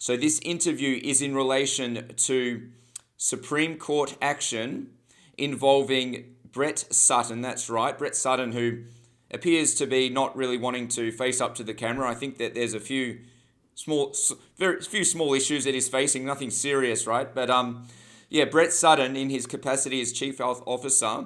So this interview is in relation to Supreme Court action involving Brett Sutton. That's right, Brett Sutton, who appears to be not really wanting to face up to the camera. I think that there's a few very few small issues that he's facing, nothing serious, right? But yeah, Brett Sutton, in his capacity as Chief Health Officer,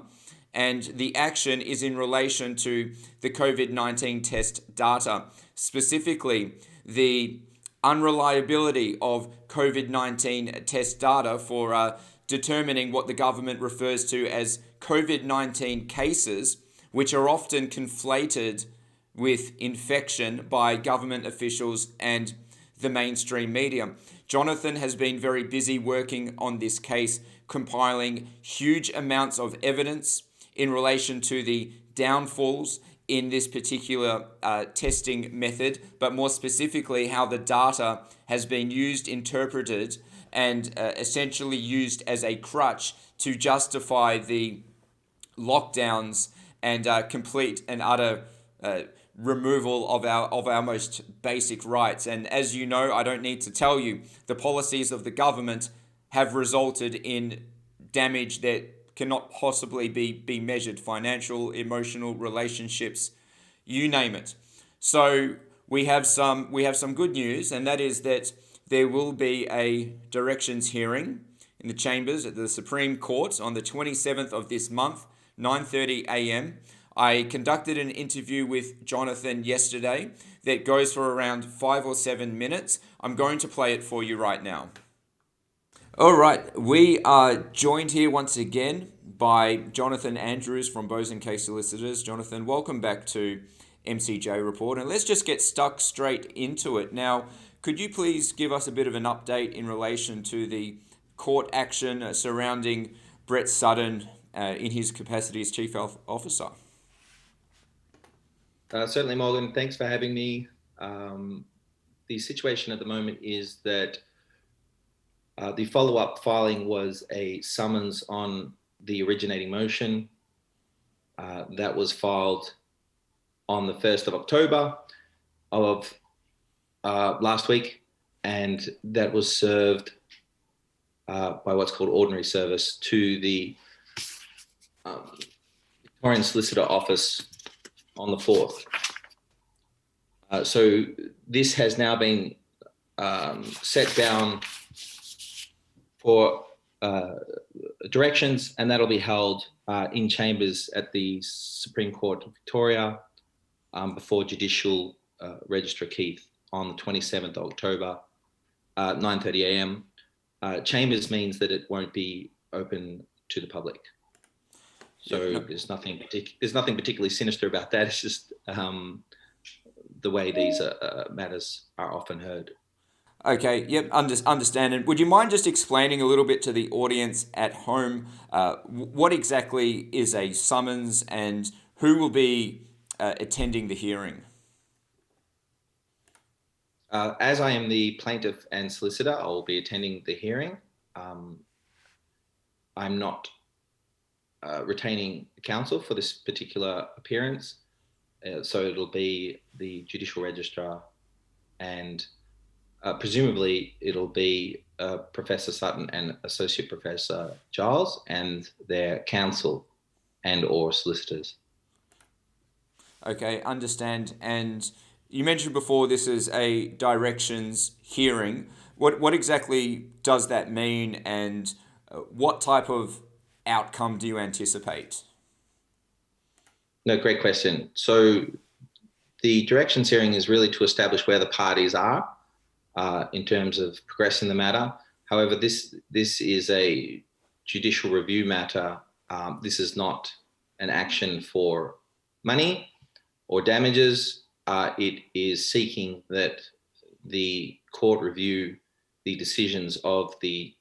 and the action is in relation to the COVID-19 test data, specifically the unreliability of COVID-19 test data for determining what the government refers to as COVID-19 cases, which are often conflated with infection by government officials and the mainstream media. Jonathan has been very busy working on this case, compiling huge amounts of evidence in relation to the downfalls in this particular testing method, but more specifically how the data has been used, interpreted, and essentially used as a crutch to justify the lockdowns and complete and utter removal of our most basic rights. And as you know, I don't need to tell you, the policies of the government have resulted in damage that cannot possibly be measured: financial, emotional, relationships, you name it. So we have some good news, and that is that there will be a directions hearing in the chambers at the Supreme Court on the 27th of this month, 9:30 a.m. I conducted an interview with Jonathan yesterday that goes for around 5 or 7 minutes. I'm going to play it for you right now. All right, we are joined here once again by Jonathan Andrews from Bosanquets Solicitors. Jonathan, welcome back to MCJ Report, and let's just get stuck straight into it. Now, could you please give us a bit of an update in relation to the court action surrounding Brett Sutton in his capacity as Chief Health Officer? Certainly, Morgan. Thanks for having me. The situation at the moment is that the follow-up filing was a summons on the originating motion that was filed on the 1st of October of last week, and that was served by what's called ordinary service to the Victorian Solicitor Office on the 4th. So this has now been set down for directions, and that'll be held in chambers at the Supreme Court of Victoria before Judicial Registrar Keith on the 27th of October, 9:30 a.m. Chambers means that it won't be open to the public. So there's nothing particularly sinister about that. It's just the way these matters are often heard. Okay, yep, understand. And would you mind just explaining a little bit to the audience at home what exactly is a summons and who will be attending the hearing? As I am the plaintiff and solicitor, I will be attending the hearing. I'm not retaining counsel for this particular appearance, so it'll be the Judicial Registrar, and presumably it'll be Professor Sutton and Associate Professor Giles and their counsel and or solicitors. Okay, understand. And you mentioned before this is a directions hearing. What exactly does that mean, and what type of outcome do you anticipate? No, great question. So the directions hearing is really to establish where the parties are in terms of progressing the matter. However, this is a judicial review matter. This is not an action for money or damages. It is seeking that the court review the decisions of the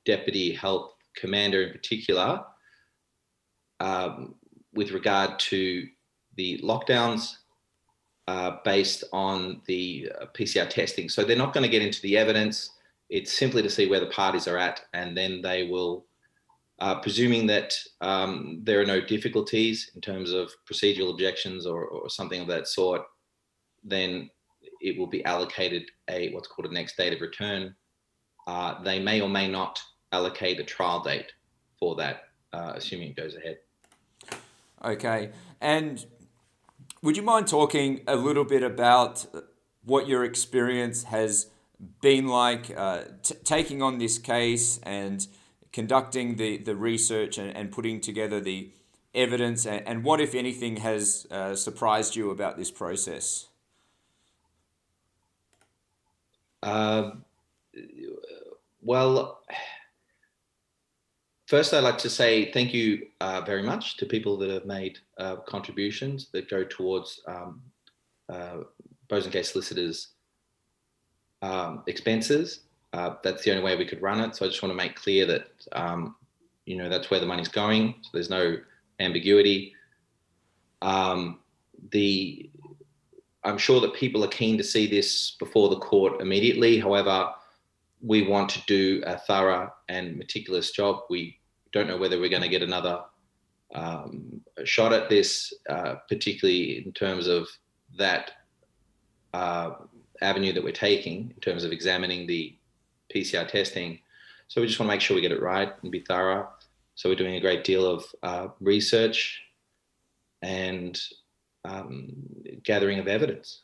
Deputy Health Commander in particular with regard to the lockdowns based on the PCR testing. So they're not going to get into the evidence. It's simply to see where the parties are at, and then they will, presuming that there are no difficulties in terms of procedural objections or something of that sort, then it will be allocated what's called a next date of return. They may or may not allocate a trial date for that, assuming it goes ahead. Okay. And would you mind talking a little bit about what your experience has been like taking on this case and conducting the research and putting together the evidence, and what, if anything, has surprised you about this process? Well, first, I'd like to say thank you very much to people that have made contributions that go towards Bosanquets Solicitors' expenses. That's the only way we could run it. So I just want to make clear that, that's where the money's going. So there's no ambiguity. I'm sure that people are keen to see this before the court immediately. However, we want to do a thorough and meticulous job. We don't know whether we're going to get another shot at this, particularly in terms of that avenue that we're taking in terms of examining the PCR testing. So we just want to make sure we get it right and be thorough. So we're doing a great deal of research and gathering of evidence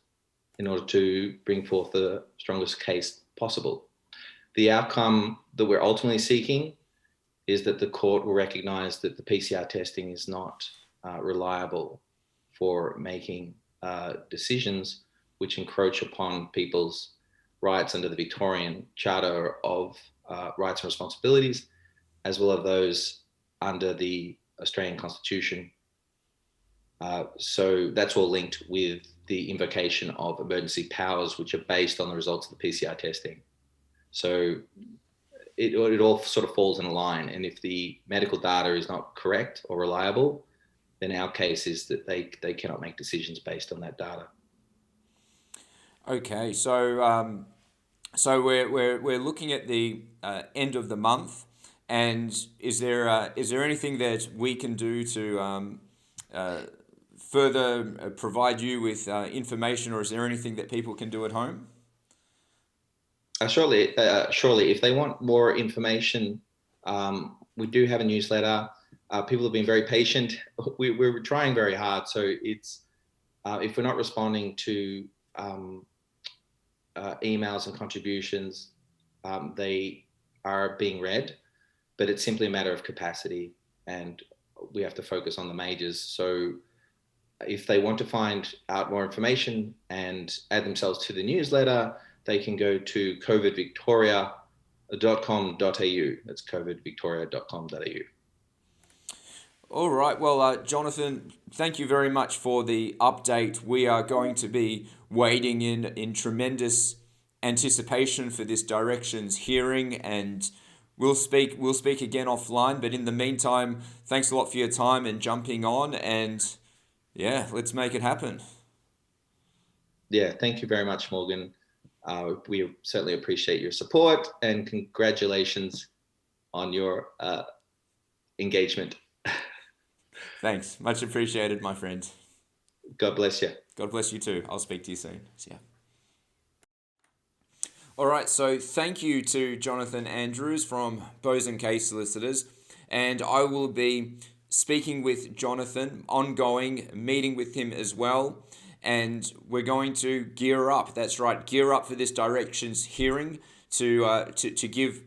in order to bring forth the strongest case possible. The outcome that we're ultimately seeking is that the court will recognise that the PCR testing is not reliable for making decisions which encroach upon people's rights under the Victorian Charter of Rights and Responsibilities, as well as those under the Australian Constitution. So that's all linked with the invocation of emergency powers, which are based on the results of the PCR testing. So it all sort of falls in a line. And if the medical data is not correct or reliable, then our case is that they cannot make decisions based on that data. Okay, so we're looking at the end of the month, and is there anything that we can do to further provide you with information, or is there anything that people can do at home? Surely, if they want more information, we do have a newsletter. People have been very patient. We're trying very hard. So it's if we're not responding to emails and contributions, they are being read, but it's simply a matter of capacity, and we have to focus on the majors. So if they want to find out more information and add themselves to the newsletter, they can go to covidvictoria.com.au. That's covidvictoria.com.au. All right. Well, Jonathan, thank you very much for the update. We are going to be waiting in tremendous anticipation for this directions hearing, and we'll speak again offline. But in the meantime, thanks a lot for your time and jumping on, and yeah, let's make it happen. Yeah, thank you very much, Morgan. We certainly appreciate your support, and congratulations on your engagement. Thanks. Much appreciated, my friend. God bless you. God bless you too. I'll speak to you soon. See ya. All right, so thank you to Jonathan Andrews from Bosanquets Solicitors, and I will be speaking with Jonathan, ongoing, meeting with him as well, and we're going to gear up. That's right, gear up for this directions hearing to give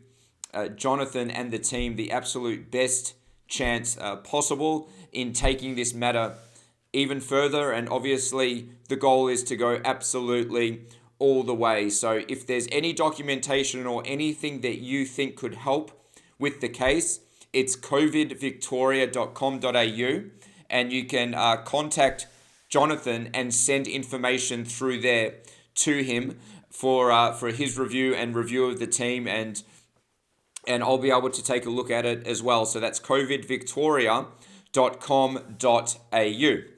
Jonathan and the team the absolute best chance possible in taking this matter even further. And obviously the goal is to go absolutely all the way. So if there's any documentation or anything that you think could help with the case, it's covidvictoria.com.au, and you can contact Jonathan and send information through there to him for his review and review of the team, and I'll be able to take a look at it as well. So that's covidvictoria.com.au.